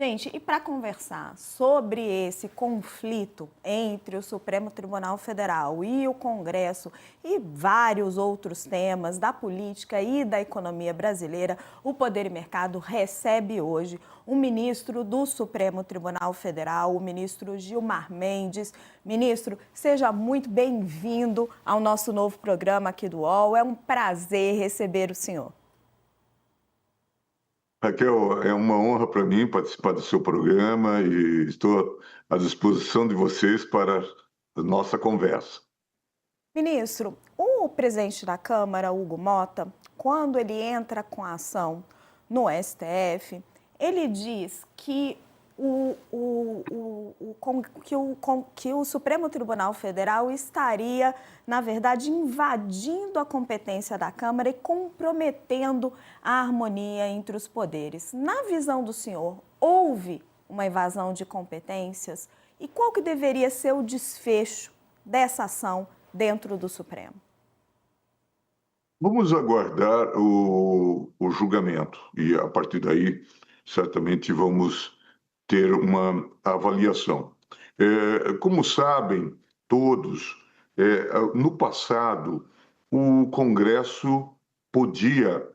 Gente, e para conversar sobre esse conflito entre o Supremo Tribunal Federal e o Congresso e vários outros temas da política e da economia brasileira, o Poder e Mercado recebe hoje o ministro do Supremo Tribunal Federal, o ministro Gilmar Mendes. Ministro, seja muito bem-vindo ao nosso novo programa aqui do UOL. É um prazer receber o senhor. Raquel, é uma honra para mim participar do seu programa e estou à disposição de vocês para a nossa conversa. Ministro, o presidente da Câmara, Hugo Mota, quando ele entra com a ação no STF, ele diz que o Supremo Tribunal Federal estaria, na verdade, invadindo a competência da Câmara e comprometendo a harmonia entre os poderes. Na visão do senhor, houve uma invasão de competências? E qual que deveria ser o desfecho dessa ação dentro do Supremo? Vamos aguardar o julgamento e, a partir daí, certamente vamos ter uma avaliação. Como sabem todos, no passado, o Congresso podia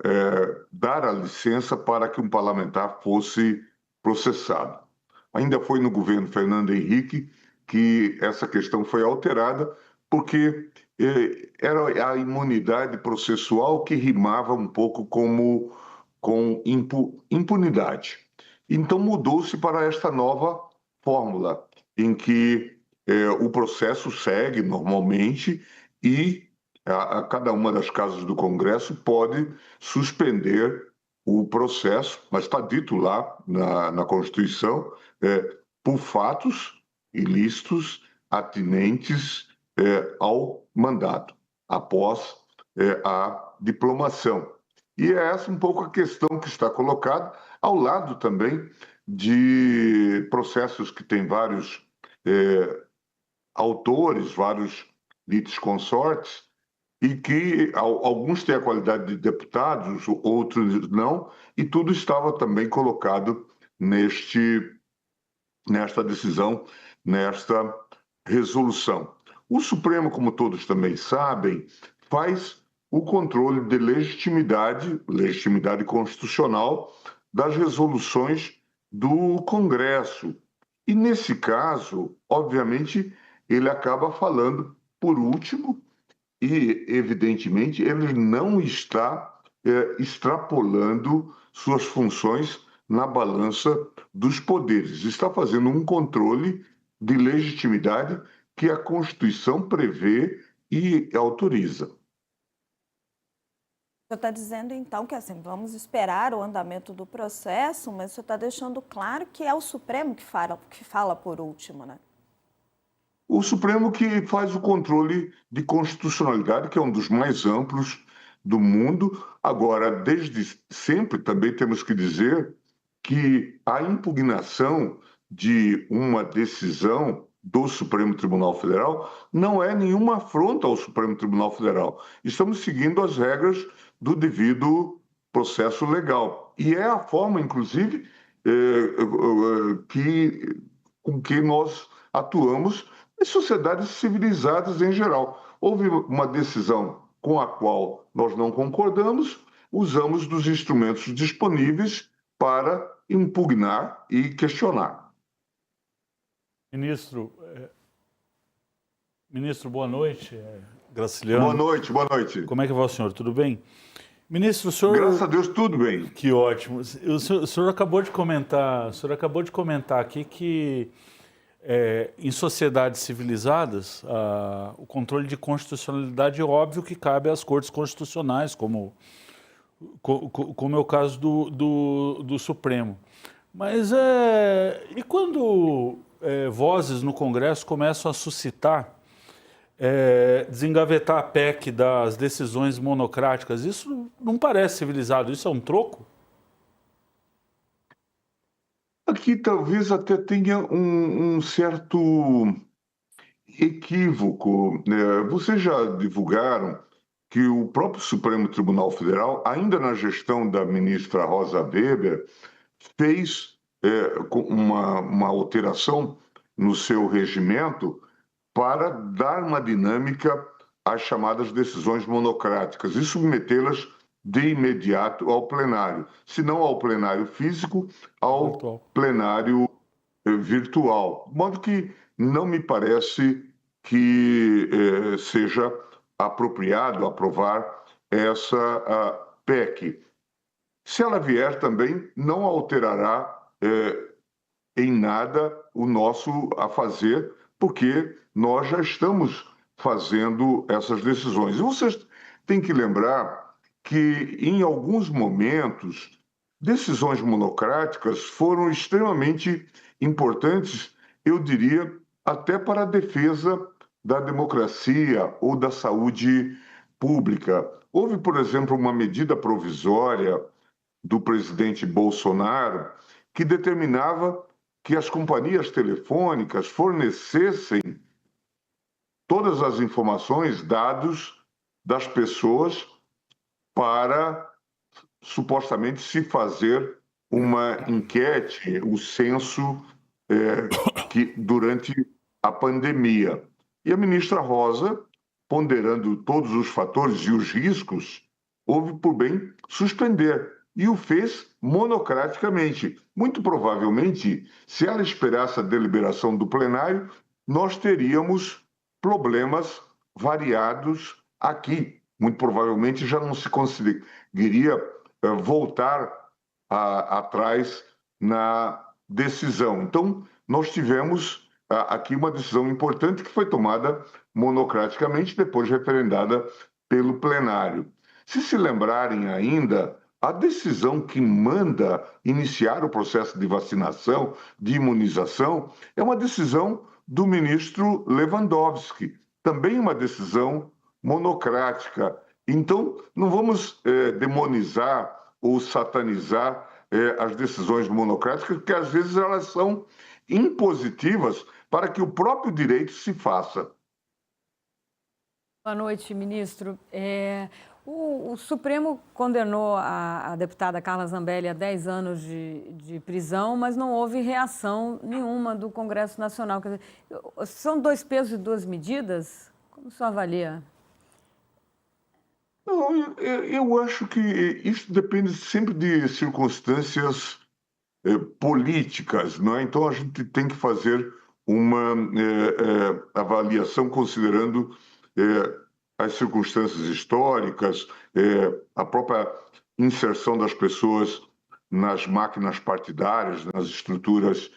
dar a licença para que um parlamentar fosse processado. Ainda foi no governo Fernando Henrique que essa questão foi alterada, porque era a imunidade processual que rimava um pouco com impunidade. Então mudou-se para esta nova fórmula, em que o processo segue normalmente e a cada uma das casas do Congresso pode suspender o processo, mas está dito lá na Constituição, por fatos ilícitos atinentes ao mandato, após a diplomação. E é essa um pouco a questão que está colocada, ao lado também de processos que têm vários autores, vários litisconsortes, e que alguns têm a qualidade de deputados, outros não, e tudo estava também colocado nesta decisão, nesta resolução. O Supremo, como todos também sabem, faz o controle de legitimidade constitucional das resoluções do Congresso. E, nesse caso, obviamente, ele acaba falando por último e, evidentemente, ele não está extrapolando suas funções na balança dos poderes. Está fazendo um controle de legitimidade que a Constituição prevê e autoriza. O senhor está dizendo, então, que assim, vamos esperar o andamento do processo, mas o senhor está deixando claro que é o Supremo que fala por último, né? O Supremo que faz o controle de constitucionalidade, que é um dos mais amplos do mundo. Agora, desde sempre, também temos que dizer que a impugnação de uma decisão do Supremo Tribunal Federal não é nenhuma afronta ao Supremo Tribunal Federal. Estamos seguindo as regras do devido processo legal. E é a forma, inclusive, com que nós atuamos em sociedades civilizadas em geral. Houve uma decisão com a qual nós não concordamos, usamos dos instrumentos disponíveis para impugnar e questionar. Ministro, boa noite. Graciliano. Boa noite. Como é que vai o senhor? Tudo bem? Ministro, o senhor... Graças a Deus, tudo bem. Que ótimo. O senhor acabou de comentar aqui que em sociedades civilizadas, o controle de constitucionalidade é óbvio que cabe às cortes constitucionais, como é o caso do Supremo. Mas e quando vozes no Congresso começam a suscitar, desengavetar a PEC das decisões monocráticas, isso não parece civilizado, isso é um troco? Aqui talvez até tenha um certo equívoco, né? Vocês já divulgaram que o próprio Supremo Tribunal Federal, ainda na gestão da ministra Rosa Weber, fez com uma alteração no seu regimento para dar uma dinâmica às chamadas decisões monocráticas e submetê-las de imediato ao plenário, se não ao plenário físico, ao Virtual. plenário virtual. De modo que não me parece que seja apropriado aprovar essa PEC. Se ela vier também, não alterará em nada o nosso a fazer, porque nós já estamos fazendo essas decisões. E vocês têm que lembrar que, em alguns momentos, decisões monocráticas foram extremamente importantes, eu diria, até para a defesa da democracia ou da saúde pública. Houve, por exemplo, uma medida provisória do presidente Bolsonaro que determinava que as companhias telefônicas fornecessem todas as informações, dados das pessoas para supostamente se fazer uma enquete, o censo que durante a pandemia. E a ministra Rosa, ponderando todos os fatores e os riscos, houve por bem suspender e o fez monocraticamente. Muito provavelmente, se ela esperasse a deliberação do plenário, nós teríamos problemas variados aqui. Muito provavelmente já não se conseguiria voltar atrás na decisão. Então, nós tivemos aqui uma decisão importante que foi tomada monocraticamente, depois referendada pelo plenário. Se lembrarem ainda, a decisão que manda iniciar o processo de vacinação, de imunização, é uma decisão do ministro Lewandowski, também uma decisão monocrática. Então, não vamos demonizar ou satanizar as decisões monocráticas, porque às vezes elas são impositivas para que o próprio direito se faça. Boa noite, ministro. O Supremo condenou a deputada Carla Zambelli a 10 anos de prisão, mas não houve reação nenhuma do Congresso Nacional. Quer dizer, são dois pesos e duas medidas? Como o senhor avalia? Não, eu acho que isso depende sempre de circunstâncias políticas, não é? Então a gente tem que fazer uma avaliação considerando as circunstâncias históricas, a própria inserção das pessoas nas máquinas partidárias, nas estruturas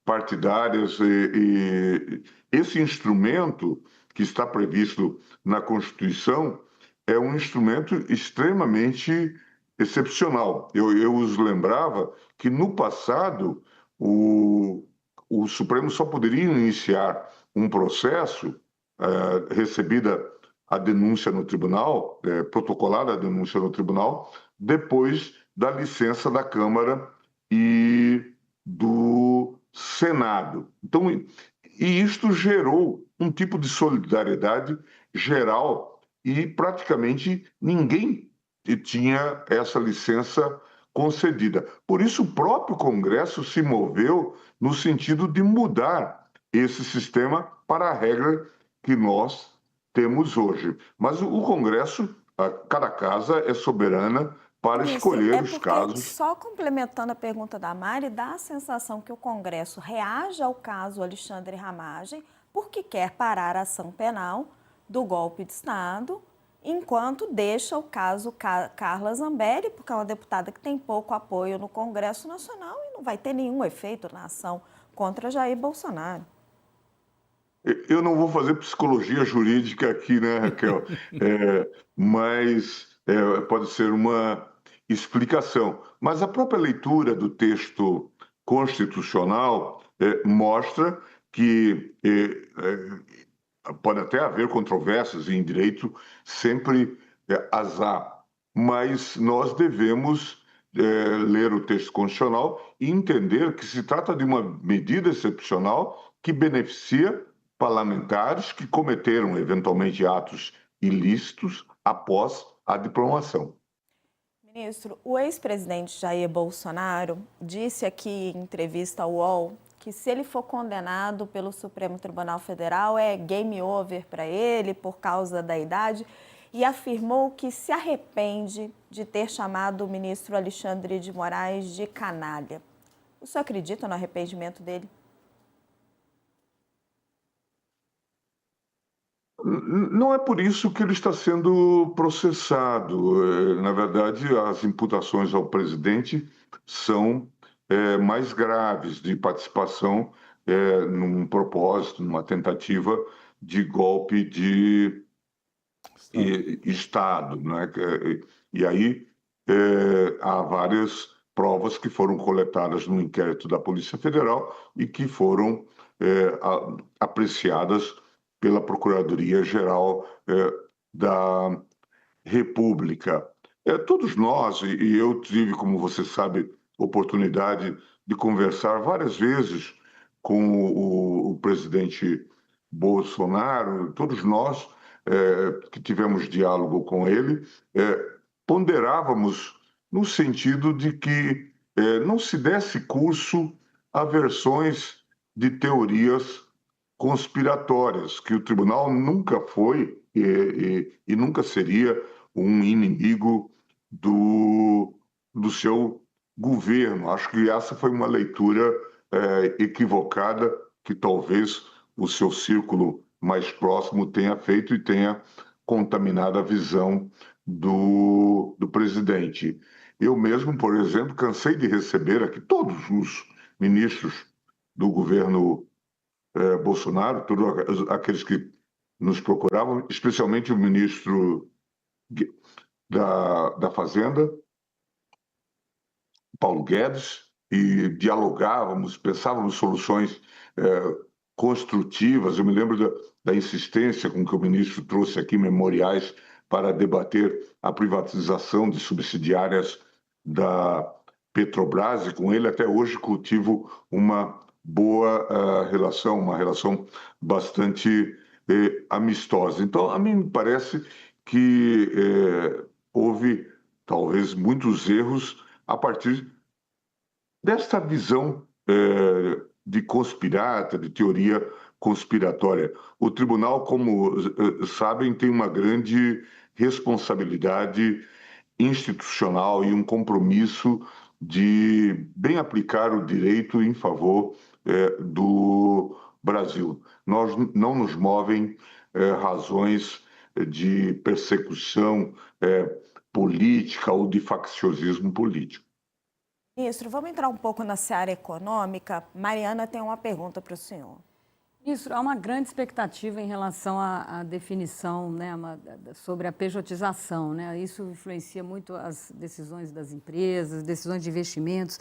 partidárias. E esse instrumento que está previsto na Constituição é um instrumento extremamente excepcional. Eu os lembrava que, no passado, o Supremo só poderia iniciar um processo, recebida a denúncia no tribunal, protocolada a denúncia no tribunal, depois da licença da Câmara e do Senado. Então, e isto gerou um tipo de solidariedade geral e praticamente ninguém tinha essa licença concedida. Por isso, o próprio Congresso se moveu no sentido de mudar esse sistema para a regra que nós temos hoje. Mas o Congresso, cada casa é soberana para escolher os casos. Só complementando a pergunta da Mari, dá a sensação que o Congresso reage ao caso Alexandre Ramagem porque quer parar a ação penal do golpe de Estado, enquanto deixa o caso Carla Zambelli, porque é uma deputada que tem pouco apoio no Congresso Nacional e não vai ter nenhum efeito na ação contra Jair Bolsonaro. Eu não vou fazer psicologia jurídica aqui, né, Raquel? Mas pode ser uma explicação. Mas a própria leitura do texto constitucional mostra que pode até haver controvérsias e em direito sempre as há, mas nós devemos ler o texto constitucional e entender que se trata de uma medida excepcional que beneficia parlamentares que cometeram eventualmente atos ilícitos após a diplomação. Ministro, o ex-presidente Jair Bolsonaro disse aqui em entrevista ao UOL que se ele for condenado pelo Supremo Tribunal Federal é game over para ele por causa da idade e afirmou que se arrepende de ter chamado o ministro Alexandre de Moraes de canalha. O senhor acredita no arrependimento dele? Não é por isso que ele está sendo processado. Na verdade, as imputações ao presidente são mais graves de participação num propósito, numa tentativa de golpe de Estado, né? E aí há várias provas que foram coletadas no inquérito da Polícia Federal e que foram apreciadas pela Procuradoria-Geral da República. Todos nós, e eu tive, como você sabe, oportunidade de conversar várias vezes com o presidente Bolsonaro, todos nós que tivemos diálogo com ele, ponderávamos no sentido de que não se desse curso a versões de teorias conspiratórias, que o tribunal nunca foi e nunca seria um inimigo do seu governo. Acho que essa foi uma leitura equivocada que talvez o seu círculo mais próximo tenha feito e tenha contaminado a visão do presidente. Eu mesmo, por exemplo, cansei de receber aqui todos os ministros do governo Bolsonaro, todos aqueles que nos procuravam, especialmente o ministro da Fazenda, Paulo Guedes, e dialogávamos, pensávamos soluções construtivas. Eu me lembro da insistência com que o ministro trouxe aqui memoriais para debater a privatização de subsidiárias da Petrobras, e com ele até hoje cultivo uma boa relação, uma relação bastante amistosa. Então, a mim me parece que houve talvez muitos erros a partir desta visão de conspirata, de teoria conspiratória. O tribunal, como sabem, tem uma grande responsabilidade institucional e um compromisso de bem aplicar o direito em favor do Brasil. Não nos movem razões de persecução política ou de facciosismo político. Ministro, vamos entrar um pouco na seara econômica. Mariana tem uma pergunta para o senhor. Ministro, há uma grande expectativa em relação à definição, né, sobre a pejotização, né? Isso influencia muito as decisões das empresas, decisões de investimentos.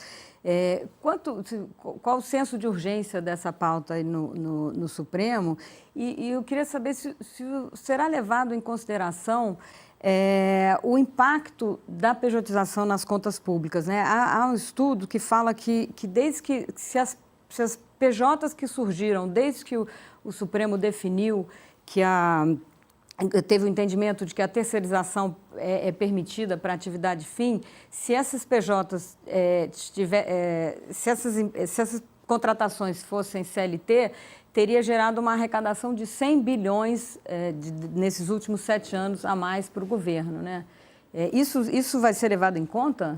Qual o senso de urgência dessa pauta aí no Supremo? E eu queria saber se será levado em consideração o impacto da pejotização nas contas públicas, né? Há um estudo que fala que desde que se as PJs que surgiram, desde que o Supremo definiu que teve o entendimento de que a terceirização é permitida para atividade fim, se essas PJs se essas contratações fossem CLT, teria gerado uma arrecadação de 100 bilhões nesses últimos 7 anos a mais para o governo, né? Isso vai ser levado em conta?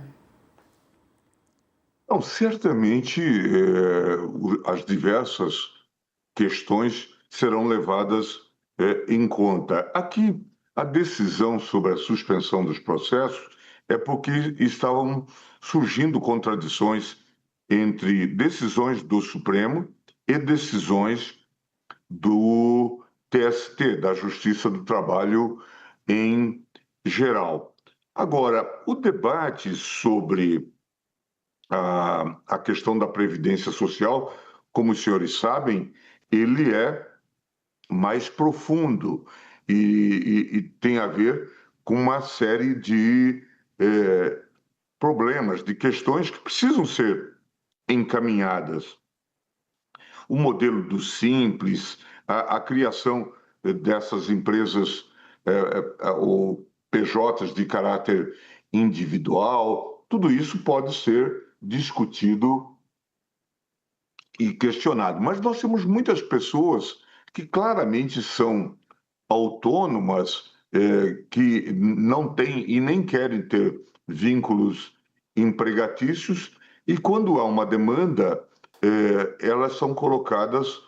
Não, certamente as diversas questões serão levadas em conta. Aqui, a decisão sobre a suspensão dos processos é porque estavam surgindo contradições entre decisões do Supremo e decisões do TST, da Justiça do Trabalho em geral. Agora, o debate sobre a questão da previdência social, como os senhores sabem, ele é mais profundo e tem a ver com uma série de problemas, de questões que precisam ser encaminhadas. O modelo do Simples, a criação dessas empresas ou PJs de caráter individual, tudo isso pode ser discutido e questionado. Mas nós temos muitas pessoas que claramente são autônomas, que não têm e nem querem ter vínculos empregatícios, e quando há uma demanda, elas são colocadas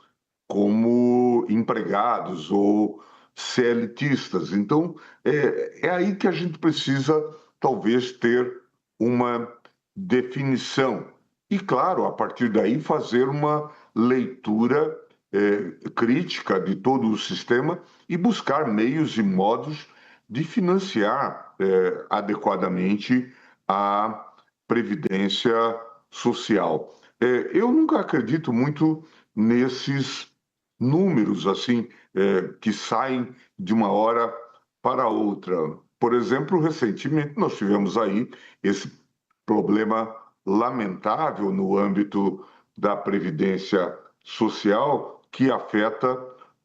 como empregados ou CLTistas. Então, é aí que a gente precisa, talvez, ter uma definição. E, claro, a partir daí, fazer uma leitura crítica de todo o sistema e buscar meios e modos de financiar adequadamente a previdência social. Eu nunca acredito muito nesses números assim que saem de uma hora para outra. Por exemplo, recentemente nós tivemos aí esse problema lamentável no âmbito da previdência social que afeta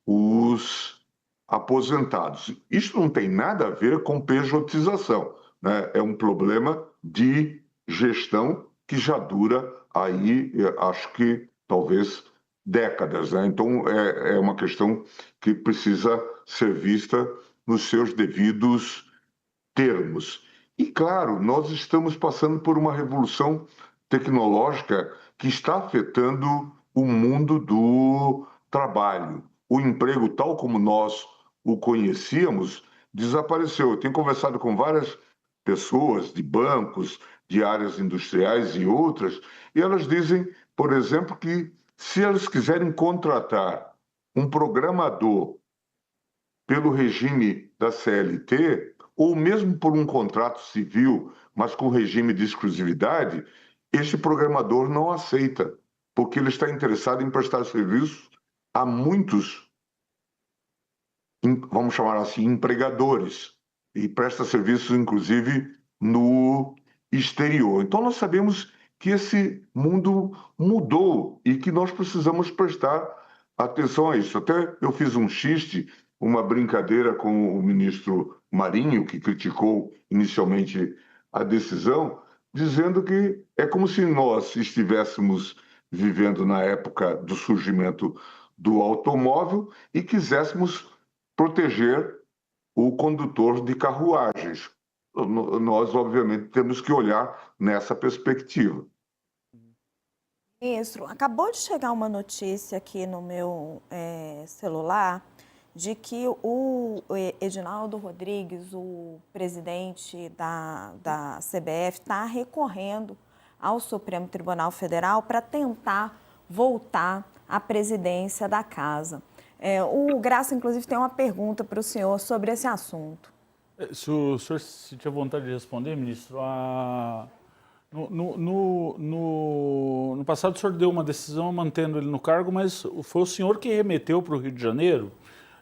os aposentados. Isso não tem nada a ver com pejotização, né? É um problema de gestão que já dura aí, acho que talvez décadas, né? Então é uma questão que precisa ser vista nos seus devidos termos. E claro, nós estamos passando por uma revolução tecnológica que está afetando o mundo do trabalho. O emprego, tal como nós o conhecíamos, desapareceu. Eu tenho conversado com várias pessoas de bancos, de áreas industriais e outras, e elas dizem, por exemplo, que se elas quiserem contratar um programador pelo regime da CLT, ou mesmo por um contrato civil, mas com regime de exclusividade, este programador não aceita, porque ele está interessado em prestar serviços a muitos, vamos chamar assim, empregadores, e presta serviços, inclusive, no exterior. Então, nós sabemos que esse mundo mudou e que nós precisamos prestar atenção a isso. Até eu fiz um xiste, uma brincadeira com o ministro Marinho, que criticou inicialmente a decisão, dizendo que é como se nós estivéssemos vivendo na época do surgimento do automóvel e quiséssemos proteger o condutor de carruagens. Nós, obviamente, temos que olhar nessa perspectiva. Ministro, acabou de chegar uma notícia aqui no meu celular de que o Edinaldo Rodrigues, o presidente da CBF, está recorrendo ao Supremo Tribunal Federal para tentar voltar à presidência da casa. O Graça, inclusive, tem uma pergunta para o senhor sobre esse assunto. Se o senhor se tiver vontade de responder, ministro, no passado o senhor deu uma decisão mantendo ele no cargo, mas foi o senhor que remeteu para o Rio de Janeiro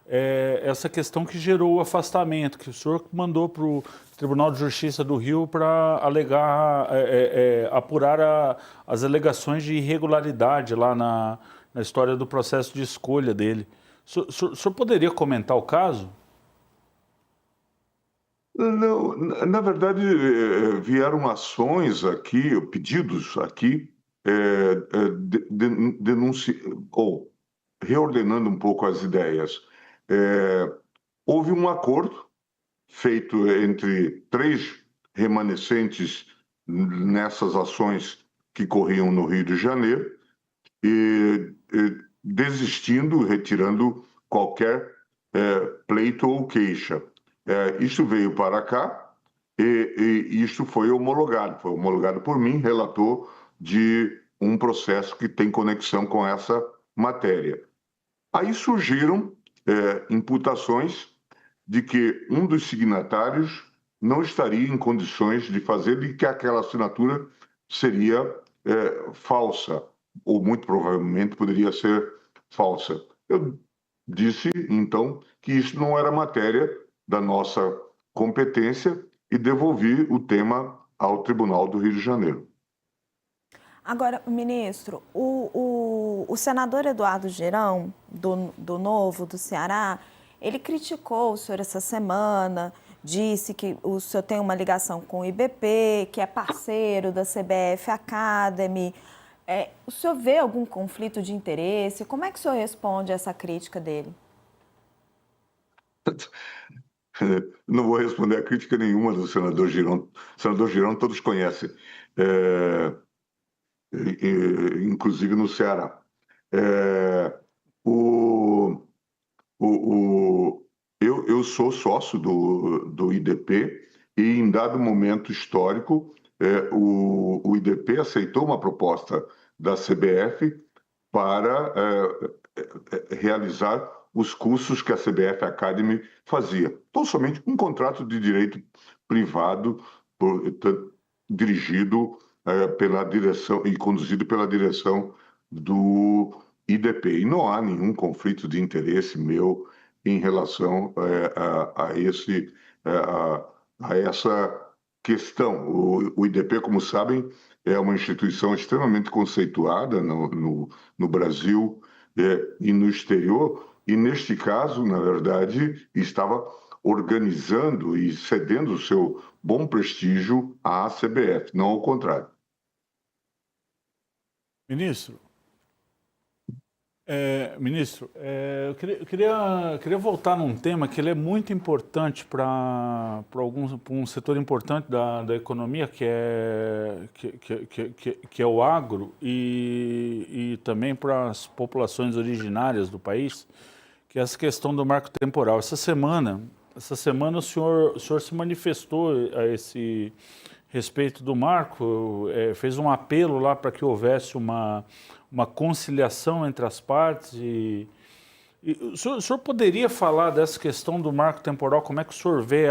essa questão que gerou o afastamento, que o senhor mandou para o Tribunal de Justiça do Rio para alegar, apurar as alegações de irregularidade lá na história do processo de escolha dele. O senhor poderia comentar o caso? Não, na verdade, vieram ações aqui, pedidos aqui, ou reordenando um pouco as ideias. Houve um acordo feito entre 3 remanescentes nessas ações que corriam no Rio de Janeiro, e desistindo, retirando qualquer pleito ou queixa. Isso veio para cá e isso foi homologado por mim, relator de um processo que tem conexão com essa matéria. Aí surgiram imputações de que um dos signatários não estaria em condições de fazer e que aquela assinatura seria falsa, ou muito provavelmente poderia ser falsa. Eu disse, então, que isso não era matéria da nossa competência e devolvi o tema ao Tribunal do Rio de Janeiro. Agora, ministro, o senador Eduardo Girão, do Novo, do Ceará, ele criticou o senhor essa semana, disse que o senhor tem uma ligação com o IBP, que é parceiro da CBF Academy. O senhor vê algum conflito de interesse? Como é que o senhor responde a essa crítica dele? Não vou responder a crítica nenhuma do senador Girão. O senador Girão todos conhecem, inclusive no Ceará. Eu sou sócio do IDP e, em dado momento histórico, o IDP aceitou uma proposta da CBF para realizar os cursos que a CBF Academy fazia. Tão somente um contrato de direito privado dirigido pela direção e conduzido pela direção do IDP. E não há nenhum conflito de interesse meu em relação a essa questão. O IDP, como sabem, é uma instituição extremamente conceituada no Brasil e no exterior, e neste caso, na verdade, estava organizando e cedendo o seu bom prestígio à CBF, não ao contrário. Ministro, eu queria voltar num tema que ele é muito importante para um setor importante da economia, que é o agro, e também para as populações originárias do país, que é essa questão do marco temporal. Essa semana o senhor se manifestou a esse respeito do marco, fez um apelo lá para que houvesse uma conciliação entre as partes e o senhor poderia falar dessa questão do marco temporal, como é que o senhor vê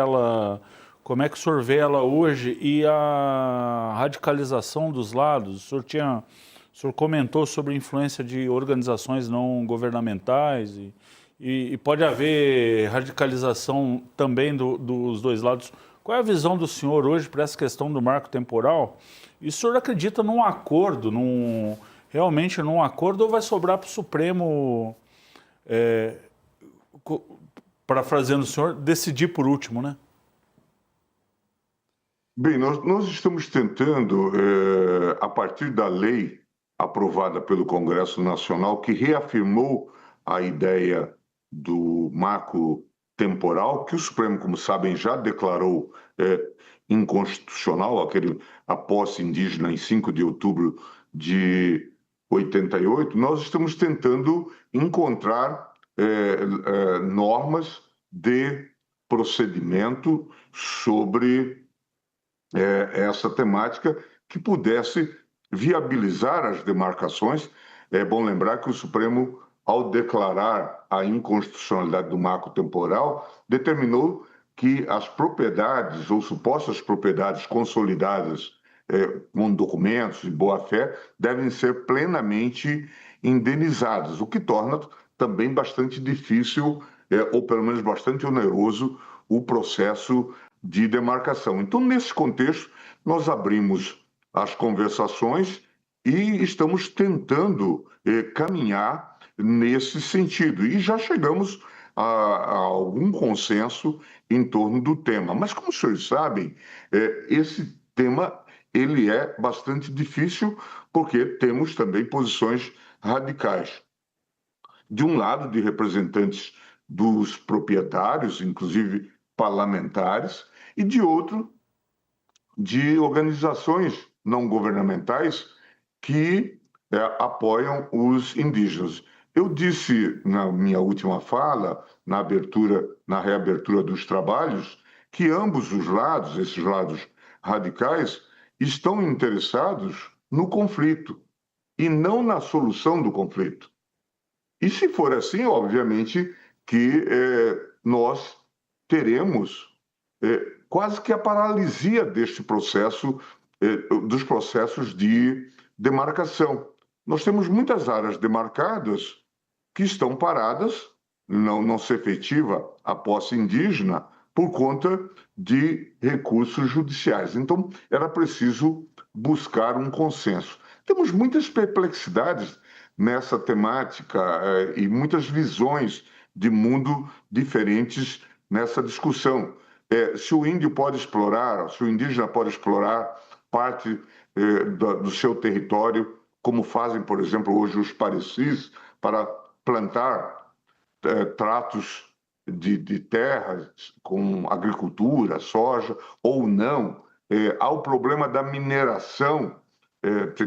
ela hoje e a radicalização dos lados? O senhor comentou sobre a influência de organizações não governamentais e pode haver radicalização também dos dois lados. Qual é a visão do senhor hoje para essa questão do marco temporal? E o senhor acredita num acordo, realmente num acordo, ou vai sobrar para o Supremo, parafraseando o senhor, decidir por último, né? Bem, nós estamos tentando, a partir da lei aprovada pelo Congresso Nacional, que reafirmou a ideia do marco temporal, que o Supremo, como sabem, já declarou inconstitucional, a posse indígena em 5 de outubro de 88, nós estamos tentando encontrar normas de procedimento sobre essa temática que pudesse viabilizar as demarcações. É bom lembrar que o Supremo, ao declarar a inconstitucionalidade do marco temporal, determinou que as propriedades ou supostas propriedades consolidadas com documentos de boa-fé devem ser plenamente indenizadas, o que torna também bastante difícil, ou pelo menos bastante oneroso, o processo de demarcação. Então, nesse contexto, nós abrimos as conversações e estamos tentando caminhar nesse sentido. E já chegamos a algum consenso em torno do tema. Mas, como os senhores sabem, esse tema ele é bastante difícil porque temos também posições radicais. De um lado, de representantes dos proprietários, inclusive parlamentares, e de outro, de organizações não governamentais que apoiam os indígenas. Eu disse na minha última fala, na reabertura dos trabalhos, que ambos os lados, esses lados radicais, estão interessados no conflito e não na solução do conflito. E se for assim, obviamente que nós teremos quase que a paralisia deste processo, dos processos de demarcação. Nós temos muitas áreas demarcadas que estão paradas, não se efetiva a posse indígena por conta de recursos judiciais. Então, era preciso buscar um consenso. Temos muitas perplexidades nessa temática e muitas visões de mundo diferentes nessa discussão. se o índio pode explorar, se o indígena pode explorar parte do seu território, como fazem, por exemplo, hoje os parecis, para plantar tratos de terras com agricultura, soja, ou não. Há o problema da mineração.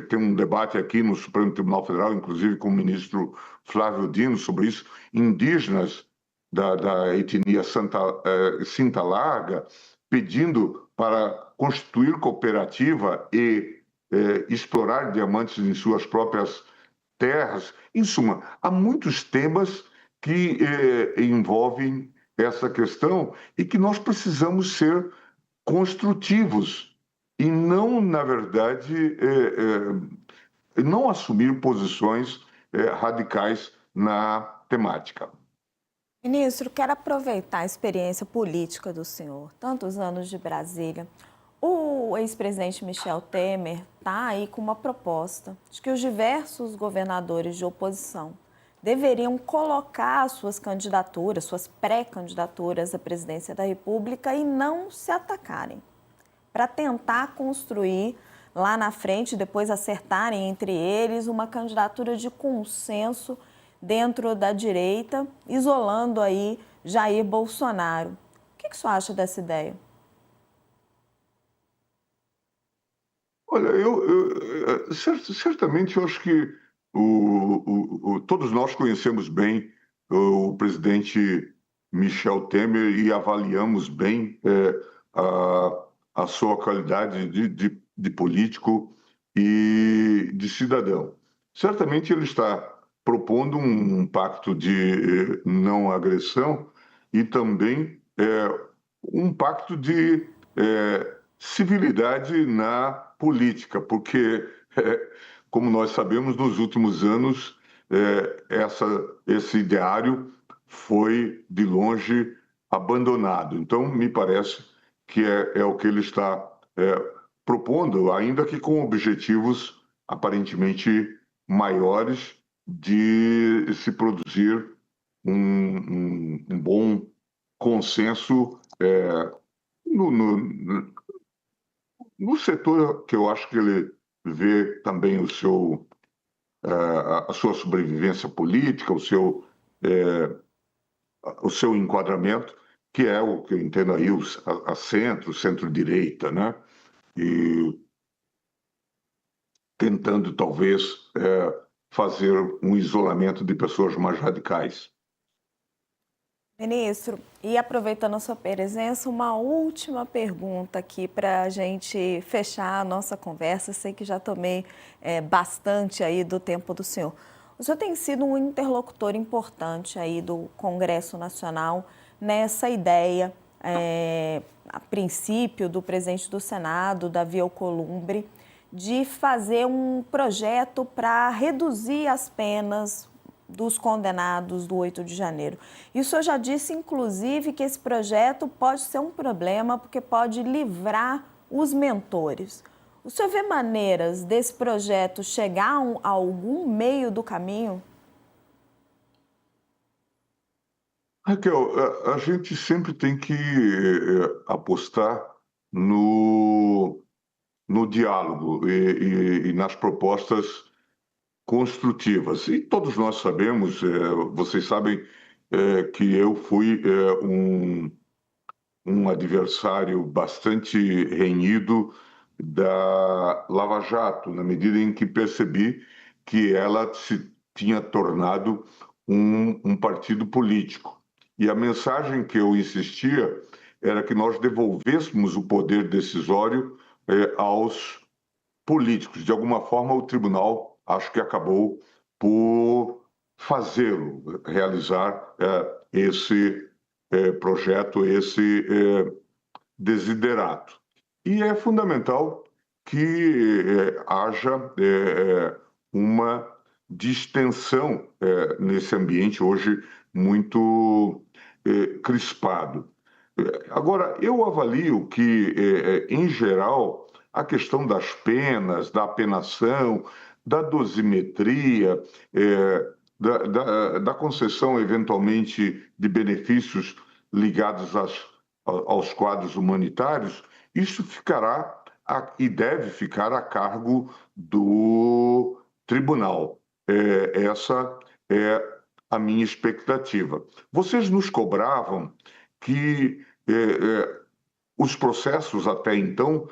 Tem um debate aqui no Supremo Tribunal Federal, inclusive com o ministro Flávio Dino, sobre isso. Indígenas da etnia Cinta Larga pedindo para constituir cooperativa e explorar diamantes em suas próprias terras. Em suma, há muitos temas que envolvem essa questão e que nós precisamos ser construtivos e não, na verdade, não assumir posições radicais na temática. Ministro, quero aproveitar a experiência política do senhor, tantos anos de Brasília. O ex-presidente Michel Temer está aí com uma proposta de que os diversos governadores de oposição deveriam colocar suas candidaturas, suas pré-candidaturas à presidência da República e não se atacarem, para tentar construir lá na frente, depois acertarem entre eles, uma candidatura de consenso dentro da direita, isolando aí Jair Bolsonaro. O que o senhor acha dessa ideia? Olha, certamente eu acho que todos nós conhecemos bem o presidente Michel Temer e avaliamos bem a sua qualidade de político e de cidadão. Certamente ele está propondo um pacto de não agressão e também um pacto de civilidade na política, porque, como nós sabemos, nos últimos anos, esse ideário foi, de longe, abandonado. Então, me parece que é o que ele está propondo, ainda que com objetivos aparentemente maiores de se produzir um bom consenso no setor que eu acho que ele vê também a sua sobrevivência política, o seu enquadramento, que é o que eu entendo aí, a centro-direita, né? E tentando, talvez, fazer um isolamento de pessoas mais radicais. Ministro, e aproveitando a sua presença, uma última pergunta aqui para a gente fechar a nossa conversa. Sei que já tomei bastante aí do tempo do senhor. O senhor tem sido um interlocutor importante aí do Congresso Nacional nessa ideia, a princípio, do presidente do Senado, Davi Alcolumbre, de fazer um projeto para reduzir as penas dos condenados do 8 de janeiro. E o senhor já disse, inclusive, que esse projeto pode ser um problema porque pode livrar os mentores. O senhor vê maneiras desse projeto chegar a algum meio do caminho? Raquel, a gente sempre tem que apostar no diálogo e nas propostas construtivas. E todos nós sabemos, vocês sabem, que eu fui um adversário bastante renhido da Lava Jato, na medida em que percebi que ela se tinha tornado um partido político. E a mensagem que eu insistia era que nós devolvêssemos o poder decisório aos políticos. De alguma forma, o tribunal acho que acabou por fazê-lo, realizar esse projeto, esse desiderato. E é fundamental que haja uma distensão nesse ambiente hoje muito crispado. Agora, eu avalio que, em geral, a questão das penas, da apenação, da dosimetria, da concessão, eventualmente, de benefícios ligados aos quadros humanitários, isso ficará e deve ficar a cargo do tribunal. Essa é a minha expectativa. Vocês nos cobravam que os processos até então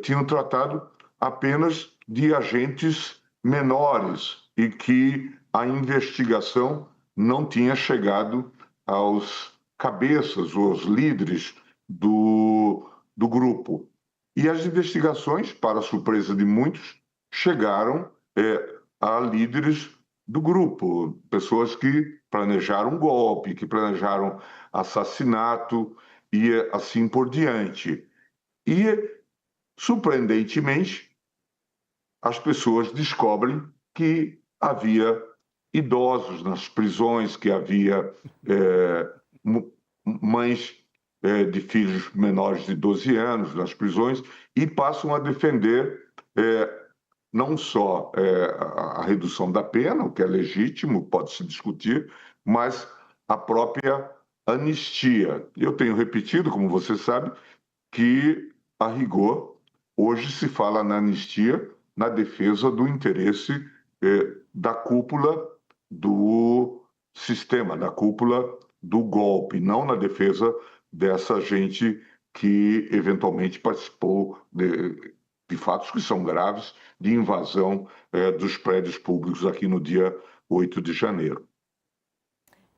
tinham tratado apenas de agentes menores e que a investigação não tinha chegado aos cabeças, os líderes do grupo. E as investigações, para a surpresa de muitos, chegaram a líderes do grupo, pessoas que planejaram golpe, que planejaram assassinato e assim por diante. E, surpreendentemente, as pessoas descobrem que havia idosos nas prisões, que havia mães de filhos menores de 12 anos nas prisões, e passam a defender não só a redução da pena, o que é legítimo, pode se discutir, mas a própria anistia. Eu tenho repetido, como você sabe, que, a rigor, hoje se fala na anistia na defesa do interesse da cúpula do sistema, da cúpula do golpe, não na defesa dessa gente que eventualmente participou de fatos que são graves, de invasão dos prédios públicos aqui no dia 8 de janeiro.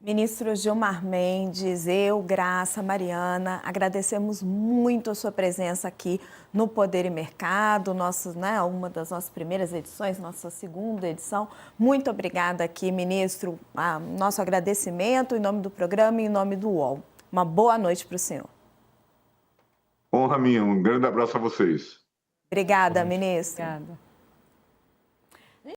Ministro Gilmar Mendes, eu, Graça, Mariana, agradecemos muito a sua presença aqui no Poder e Mercado, uma das nossas primeiras edições, nossa segunda edição. Muito obrigada aqui, ministro. Nosso agradecimento em nome do programa e em nome do UOL. Uma boa noite para o senhor. Honra minha, um grande abraço a vocês. Obrigada, ministro. Obrigada.